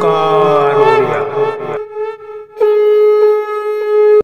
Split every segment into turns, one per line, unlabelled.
ओंकार ओडिया।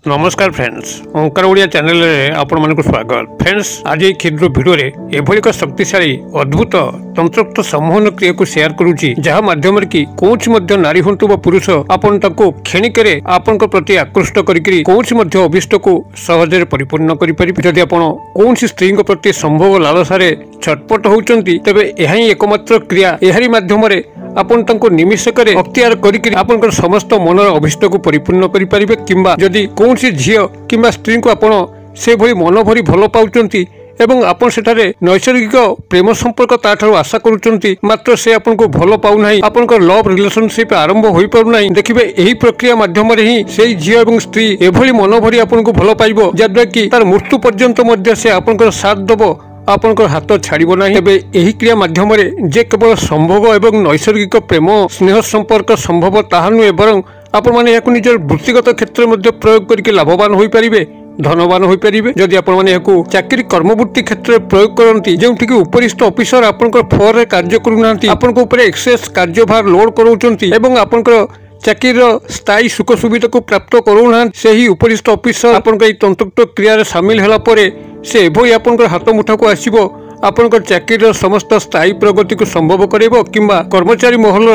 नमस्कार फ्रेंड्स, ओंकार ओडिया चैनल रे आपण मानक स्वागत। फ्रेंड्स, आज ये क्षुद्र वीडियो रे एभली एक शक्तिशाली अद्भुत तंत्रोक्त सम्मोहन क्रिया को शेयर करूची, जहा माध्यम की कोच मध्य नारी हंतु पुरुष आपण ताको क्षणिकरे आपण प्रति आकृष्ट करिकरी कोच मध्य अभिष्ट को सहजरे परिपूर्ण करि परिबे। जदि आपण कोनसी स्त्री प्रति संभोग लालसारे छटपट होउचंती, तबे एहा ही एकमात्र क्रिया एहारी माध्यम रे आपण तांको निमिषकरे अख्तियार करिकरी आपनकर समस्त मनर अभिष्ट को परिपूर्ण करि परिबे। किंबा जदि कोनसी झियो किंबा स्त्री को आपण से भली मन भरी भल पाउचंती एवं आपण सेठारे नैसर्गिक प्रेम संपर्क ताठारु आशा करूचंती, मात्र से आपण को भल पाउ नाही, आपनकर लव रिलेशनशिप आरंभ होई पारु नाही। देखिबे एही प्रक्रिया माध्यम रे ही सेही झियो एवं स्त्री एभली मन भरी आपण को भल पाइबो, जद्वा कि तार मृत्यु पर्यंत मध्य से आपनकर साथ दबो, आपनकर हाथ छाड़िबो नाही। तबे एही क्रिया माध्यम रे जे केवल संभोग एवं नैसर्गिक प्रेम स्नेह संपर्क संभव ताहा नुहे, बरं आपण माने याकु निजर वृत्तिगत क्षेत्र मध्ये प्रयोग करके लाभवान होई परिबे, धनवान होई परिबे। जदि आपण माने याकु चाकरी कर्मवृत्ति क्षेत्र में प्रयोग करंती, जेउठी कि उपरिष्ठ ऑफिसर आपनकर फ्लोर रे कार्य करू नांती, आपनकर ऊपर एक्सेस कार्यभार लोड करउचंती एवं आपनकर चाकरी स्थायी सुख सुविधा को प्राप्त करूना, से ही उपरिष्ठ ऑफिसर आपनकर तंत्रोक्त क्रिया रे शामिल होला परे से एभली आपनकर हाथ मुठा को आसीबो, आपनकर चाकरी समस्त स्थायी प्रगति को संभव करेबो। किंबा कर्मचारी महल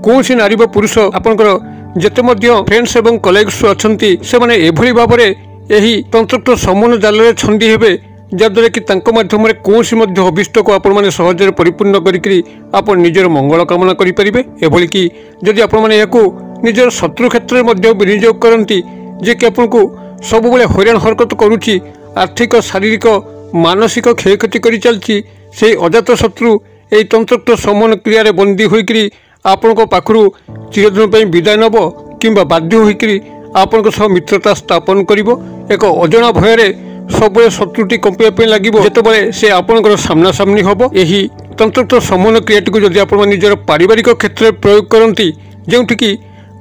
कोनसी नारी व पुरुष आपनकर जेते मध्य फ्रेंड्स एवं कलीग्स अछंती, से माने एभली भाबरे एही तंत्रोक्त सम्मोहन जाल रे छंदी हेबे, जद्वारा कि तांको माध्यम रे कोनसी मध्य अभिष्ट को आपण माने सहजरे परिपूर्ण करिकरी आपण निजर मंगल कामना करि परिबे। एभली कि जदि आपण माने याकु निजर शत्रु क्षेत्र में मध्य विनियोग करंती, जे कि आपण को सब बेले हैरान हरकत करूची, आर्थिक शारीरिक मानसिक क्षयक्षति करि चलची, से अजात शत्रु एही तंत्रोक्त सम्मोहन क्रिया रे बंदी होइकरी आपण को पाखरु चिरदिन पई विदाय नबो, किंबा बाध्य होइकरी आपण सह मित्रता स्थापन करिवो। एक अजणा भय रे सब शत्रुटी कंपिया पे लागिवो, जेतेबेले से आपनकर सामना सामनी हबो। एही तंत्रोक्त सम्मोहन क्रियाटी को जदि आपण निजर पारिवारिक क्षेत्र में प्रयोग करंती, जेउठी कि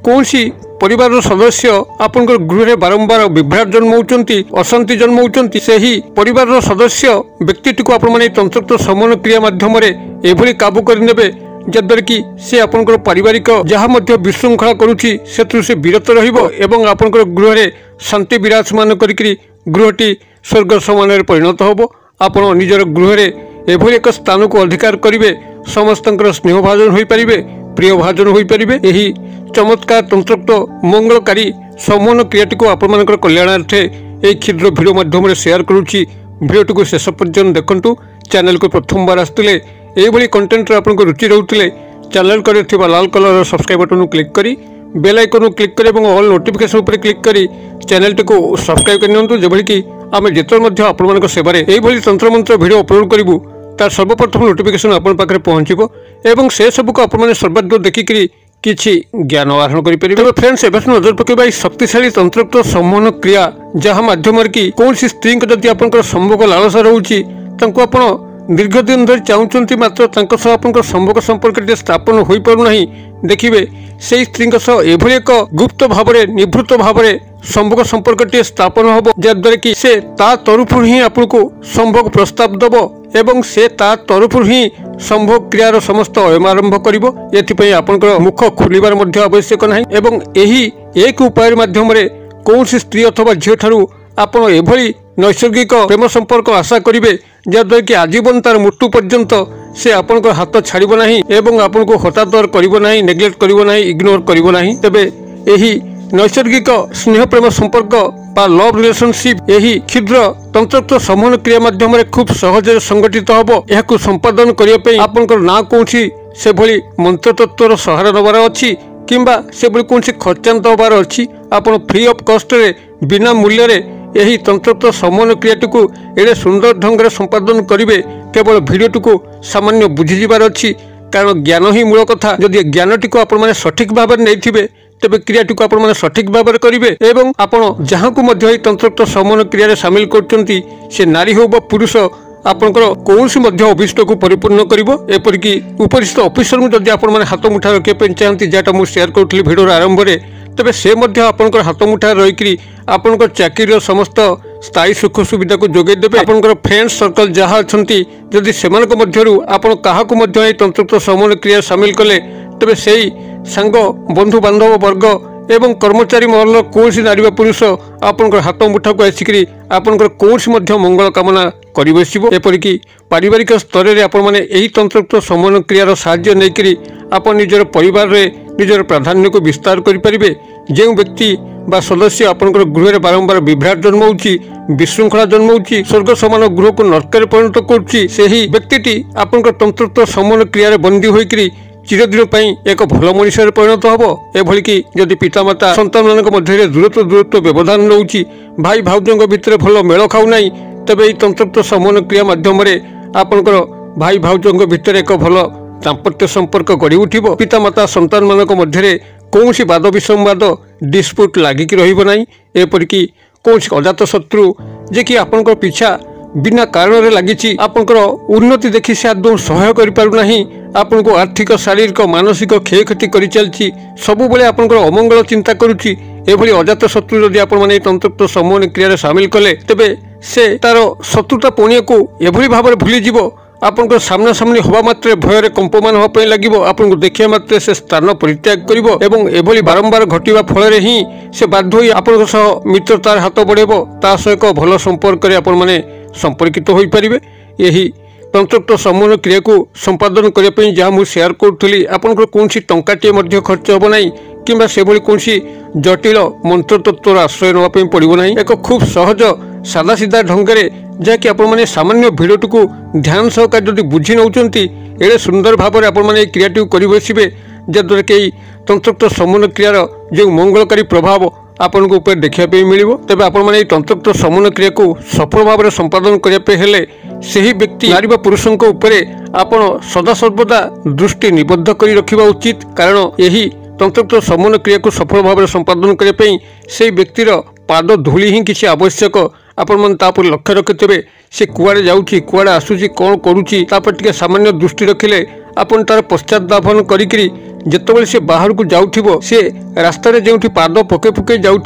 कोनसी परिवार सदस्य आपनकर गृह रे बारंबार विभ्राट जन्म होउचंती, अशांति जन्म होउचंती, सेही परिवार सदस्य व्यक्तिटी को आपण माने तंत्रोक्त सम्मोहन क्रिया माध्यम रे एभली काबू करिनेबे, जद्वारा कि से आपनकर पारिवारिक जहा मध्य विशृंखला करूची सेतु से विरत रहिबो एवं आपनकर गृह रे शांति विराजमान करिकरी गृहटी स्वर्ग समान रे परिणत होबो। आपण निजर गृह रे एभली एक स्थान को अधिकार करिवे, समस्तंकर स्नेह भाजन होई परिबे, प्रिय भाजन होई परिबे। एही चमत्कार तंत्रोक्त मंगलकारी सम्मोहन क्रियाटी को आपण मानकर कल्याणार्थे एही क्षुद्र वीडियो माध्यम रे शेयर करूची। वीडियोटी को शेष पर्यंत देखंतु। चैनल को प्रथम बार आस्तिले एभली कंटेंट रे आपनको रुचि रहउतिले चैनल करे थिबा लाल कलर सब्सक्राइब बटन को क्लिक करी बेल आइकन को क्लिक करी एवं ऑल नोटिफिकेशन ऊपर क्लिक करी चैनल टी को सब्सक्राइब कर नियंतु, जेभली कि आमे जेतर मध्य आपण मानक सेवारे एभली तंत्र मंत्र वीडियो अपलोड करिवु, तार सर्वप्रथम नोटिफिकेशन आपण पाखरे पहुंचीबो एवं से सब को आपण माने सर्वाधिक देखिकरी किछि ज्ञान आहरण करि परिबे। फ्रेंड्स, एबे नजर पकेबा शक्तिशाली तंत्रोक्त सम्मोहन क्रिया, जहा माध्यम कि कोनसी स्त्री जदि आपनकर संभोग लालसा रहउची, तांको आपण दीर्घ दिन धरी चाहूचंती, मात्र तांको सह आपनकर संभोग संपर्क स्थापन होई पारु नाही। देखिबे से स्त्री एभली एक गुप्त भावरे निभृत भावरे संभोग संपर्क स्थापन होबो, जद्वारा कि से ता तरफ ही आपको संभोग प्रस्ताव दबो एवं से ता तरफ ही संभोग क्रियार समस्त अयम आरंभ करिवो। एथिपई आपनकर मुख खुलिबार मध्य आवश्यक नाही एवं एही एक उपाय माध्यम रे कोनसी स्त्री अथवा झियो ठारू आपण एभली नैसर्गिक प्रेम संपर्क आशा करिवे, जद्वारा कि आजीवन तार मृत्यु पर्यंत से आपनकर हाथ छाड़िबो नाही एवं आपनको हतादर करिवो नाही, नेग्लेक्ट करिवो नाही, इग्नोर करिवो नाही। तबे एही नैसर्गिक स्नेह प्रेम संपर्क बा लव रिलेशनशिप एही क्षुद्र तंत्रोक्त सम्मोहन क्रिया माध्यम रे खूब सहज संगठित हबो। एहाकु संपादन करिया पे आपनकर ना कोनसी से भली मंत्र तत्वर सहारा नबार अछि, किंबा से भली कोनसी खर्चांत होबार अछि। आपण फ्री ऑफ कॉस्ट रे बिना मूल्य रे यही तंत्रोक्त सम्मोहन क्रियाटी को एडे सुंदर ढंग से संपादन करेंगे। केवल वीडियोटी को सामान्य बुझीजार अच्छी, कारण ज्ञान ही मूल कथा। जदि ज्ञानटी को आपण माने सठिक भाव में नहीं थे, तेबे क्रियाटी को आपण माने सठिक भाव में करेंगे एवं आपण जहाँ को मध्य तंत्रोक्त सम्मोहन क्रिया रे शामिल करचंती, से नारी हो बा पुरुष आपनकर कौनसी मध्य अभिष्ट को परिपूर्ण करिवो। एपरिकी उपरिष्ठ ऑफिसर में जदि आपण माने हाथ मुठा रखिया पे चाहती, जेटा मु शेयर करथली वीडियो आरंभ रे, तबे से मध्य आपनकर हाथ मुठा रहिकरी आपनकर चाकरी समस्त स्थायी सुख सुविधा को जोगे देबे। आपनकर फ्रेंड्स सर्कल जहाँ अछंती, जदि सेमानक मध्यरु आपण काहाकु मध्य ए तंत्रोक्त सम्मोहन क्रिया शामिल कले, तबे सेही सांग बंधु बांधव वर्ग एवं कर्मचारी महल कौन नारी पुरुष आपंकर हाथ मुठा को आसिक आपंकर कौन मंगल कामना कर बसब। एपरिक पारिवारिक स्तर में आपने तंत्रोक्त समन क्रियार साहाय्य नहीं आप निजर परिवार रे निजर प्राधान्य को विस्तार करें। जो व्यक्ति बा सदस्य आपंकर गृह बारंबार विभ्राट जन्म होची विशृंखला जन्म होची स्वर्ग समान गृह को नरक परिणत करुच्ची सेही व्यक्ति आपंकर तंत्रोक्त समन क्रिया बंदी होकर चिरदिन एक भल मनीष परिणत हम। एभलिक जदि पितामाता संतान मान मध्य दूरत्व व्यवधान रोचे भाई भाउजों भितर भल मेल खाऊना तेबे तंत्रोक्त समन क्रिया माध्यम आपंकर भाई भाउजों भितर एक भल दाम्पत्य संपर्क गढ़ी उठिब। पितामाता संतान मान मध्य कौन वाद विसंवाद डिस्प्यूट लागिक रही। एपरिक कौन अजात शत्रु जे कि आपंकर पिछा बिना कारण लगी आपंकर उन्नति देखि से आदौ सहाय करें आपन को आर्थिक शारीरिक मानसिक क्षयक्षति कर चलती सबु बेले आपंकर अमंगल चिंता करुच्ची। एभली अजात शत्रु जदि आपने तंत्रोक्त समन क्रिया सामिल कले तेबे से तार शत्रुता पणिया को एभली भाव में भूलीज आपन सामना सामनी हवा मात्रे भयर कंपमान होगा लगे आपन देखा मात्रे से स्थान परित्याग कर बारंबार घटवा फल ही से बाध्य आपन मित्रतार हाथ बढ़ेब ता सह एक भल संपर्क संपर्कित हो पारे। यही तंत्रोक्त समन क्रिया को संपादन करने जहाँ मुझे शेयर करी आपंकर कौन टंकाटे खर्च हम ना कि से कौन जटिल मंत्र तत्वर आश्रय नापी पड़ो ना। एक खूब सहज सादा सीधा ढंग से जहाँकि आपने सामान्य भिडियोटी को ध्यान सहकार जब बुझी नौकरी एड़े सुंदर भाव में आपने क्रियाटी कर बसवे जद्वारा कि तंत्रोक्त समन क्रियार जो मंगलकारी प्रभाव आपन को ऊपर देखापी मिल। तेज आपने तंत्रोक्त समन क्रिया को सफल भाव में संपादन करने से ही व्यक्ति नारी पुरुषों ऊपर आपन सदासर्वदा दृष्टि निबद्ध कर रखा उचित कारण यही तंत्रोक्त समन क्रिया को सफल भाव में संपादन करने से व्यक्तिर पाद धूली ही किसी आवश्यक आपण लक्ष्य रखिथे से कुआड़े जाऊँगी कुआड़े आसूची कौन करुच्ची सामान्य दृष्टि रखिले आपन तार पश्चातापन करी जितेबाला से बाहर को जाऊँ से रास्त जो पाद पके पके जाऊँ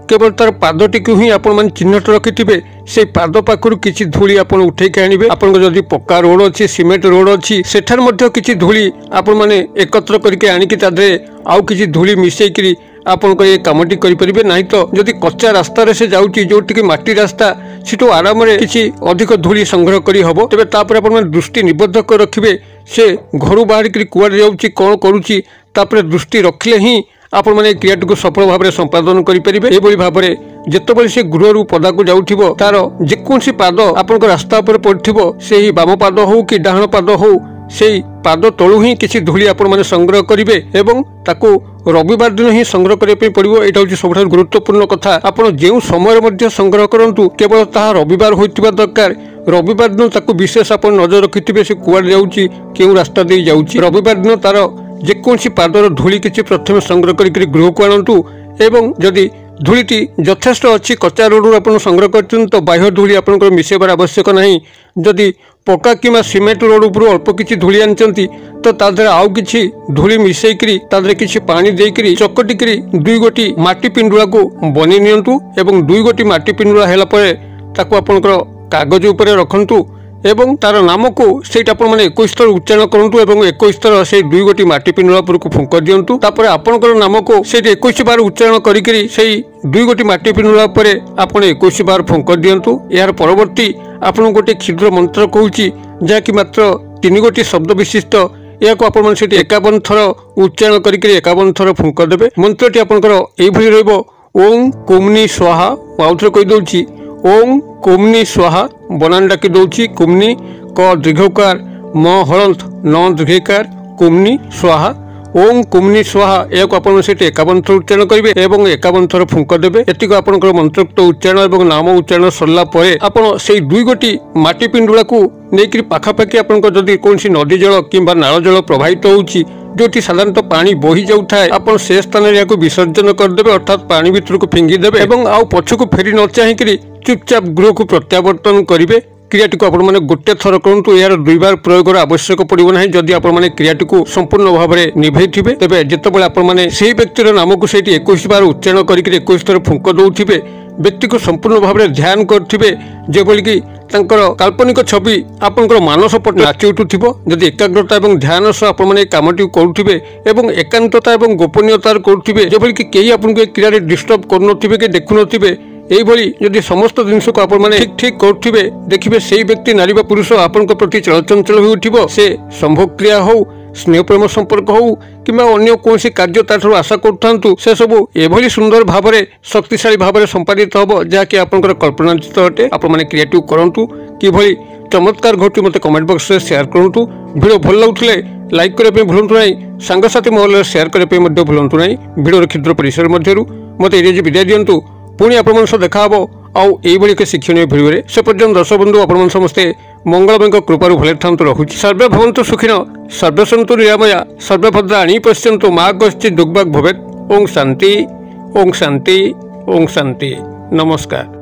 केवल तार पादटी को ही आपण चिन्हट रखिथे से पाद पाखर किसी धूली आप उठेक आने आपन जदि पक्का रोड अच्छी सिमेंट रोड अच्छी सेठार मध्य किसी धूली आपण मैंने एकत्र करके आनिकी आउ किसी धूली मिसेकरी आपन ये कामटी करें ना तो जदि कच्चा रास्तार से जाऊँगी जो माटी रास्ता सीठू आराम किसी अधिक धूली संग्रह कर हम तेज तापर आप दृष्टि निबद्ध कर रखिए से घर बाहर कुआड़े जाऊँगी कौन करुच्ची दृष्टि रखिले ही आपण मैंने क्रियाटी को सफल भाव में संपादन करें। ये भाव में जितेबाला से गृह पदा को जाऊँ तार जेकोसी पाद आपण रास्ता पर पड़ो से ही बाम पाद हो कि डाहण पाद हो से पाद तलू ही किसी धूली आपण मैंने संग्रह करेंगे एवं ताकू रविवार दिन ही संग्रह करने पड़ो। यहाँ हूँ सब गुरुत्वपूर्ण कथा आपड़ जो समय संग्रह करूँ केवल ता रविवार होता दरकार रविवार दिन ताकू विशेष आप नजर रखिथे से कुआड़े जाऊँगी क्यों रास्ता दे जाऊँगी रविवार दिन तार जेकोसी पादर धूली किसी प्रथम संग्रह करके गृह को आणतु एवं जदि धूलीटी यथेष्ट अच्छी कच्चा रोड आप संग्रह कर तो बाह्य धूली आप मिसेबार आवश्यक नहीं। जदि पक्का कि सिमेंट रोड उपर अल्प किसी धूली आनी तो तादर आउ कि धूली मिसेकरी तादर किसी पानी देकरी चकटिकी दुई गोटी माटी पिंडुला को बनी नियंतु एवं दुई गोटी माटी पिंडुला है ताकू आपनकर कागज उपर रखंतु एवं तार नाम को सेट आप 21 थर उच्चारण करूँ एवं 21 थर से दुई गोटी माटी पिंडुला को फुंक दिंतु तापर आपनकर नाम को से 21 बार उच्चारण करी से दुई गोटी माटी पिंडुला आप 21 बार फुंक दिंतु। यार परवर्ती आपन गोटे क्षुद्र मंत्र कहूँ जहाँकि मात्र 3 गोटी शब्द विशिष्ट या 51 थर उच्चारण करके 51 थर फुंक देवे। मंत्रटी आपंकर ये ओम कुमनी स्वाहा आउ थे कहीदे ओम कुमनी स्वाहा बनान डाकी दौची कुमनी क दीर्घकार म हलंत न दीर्घकार कुमनी स्वाहा ओम कुमनी स्वाहा या 51 थर उच्चारण करेंगे और 51 थर फुंक देवे। एतिक आपंकर मंत्रोक्त उच्चारण और नाम उच्चारण सरला आपड़ से दुई गोटी माटी पिंडुला को लेकिन पाखापाखि आपंकर जदि कौन नदी जल कि नाल जल प्रवाहित होउची जो साधारणतः पानी बही जाए आप से स्थान में विसर्जन करदे अर्थात पानी भीतर को फिंगिदेवे और आउ पछकू फेरी न चाहिए चुपचाप गृह को प्रत्यावर्तन करेंगे। क्रियाटी को आपने गोटे थर करूँ यार 2 बार प्रयोग आवश्यक पड़ो ना जदि आपने क्रियाटी को संपूर्ण भाव में निभे थे तेज जितेबाला आपने से व्यक्तिर नाम को 21 बार उच्चारण करके 21 थर फुंक दौथे व्यक्ति को संपूर्ण भाव में ध्यान करेंगे जेभली कि ତାଙ୍କର କାଳ୍ପନିକ ଛବି ଆପଣଙ୍କର ମାନସ ପଟେ ନାଚି ଉଠୁଥିବ। ଯଦି ଏକାଗ୍ରତା ଏବଂ ଧ୍ୟାନ ସହ ଆପଣମାନେ ଏହି କାମଟି କରୁଥିବେ ଏବଂ ଏକାନ୍ତତା ଏବଂ ଗୋପନୀୟତାର କରୁଥିବେ, ଯେଭଳି କି କେହି ଆପଣଙ୍କୁ ଏ କ୍ରିୟାରେ ଡିଷ୍ଟର୍ବ କରୁନଥିବେ କି ଦେଖୁନଥିବେ, এইভাবে যদি সমস্ত জিনিসকে আপনার ঠিক ঠিক করুবে, দেখবে সেই ব্যক্তি নারী বা পুরুষ আপনার প্রতি চলচঞ্চল হয়ে উঠব। সে সম্ভোগ ক্রিয়া হোক, স্নেহ প্রেম সম্পর্ক হোক কিংবা অন্য কৌশি কার্য তাঠু আশা করুথান্তু, সেসবু এভাবে সুন্দর ভাবে শক্তিশালী ভাবে সম্পাদিত হব, যা কি আপনার কল্পনাতীত অটে। আপনার ক্রিয়েটিভ করতু, কিভাবে চমৎকার ঘটু মতো কমেন্ট বক্সে সেয়ার করতু। ভিডিও ভাল লাগুলে লাইক করা ভুলতু না, সাংসাথী মহল সেয়ার করা ভুলতু না। ভিডিওর ক্ষুদ্র পরিসর মধ্যে মতো এরিয়া বিদায় দিয়ন্তু। पुणी आपण देखा हम आईभली एक शिक्षणीय भिडियो से पर्यटन दर्शक बंधु आपण समस्ते मंगलमय कृपार भले था रखुच्छी। सर्वे भवन्तु सुखिन, सर्वे सन्तु निरामया, सर्वे भद्राणि पश्यन्तु मा कश्चित् दुर्भाग् भवेत्। ओं शांति, ओं शांति, ओं शांति। नमस्कार।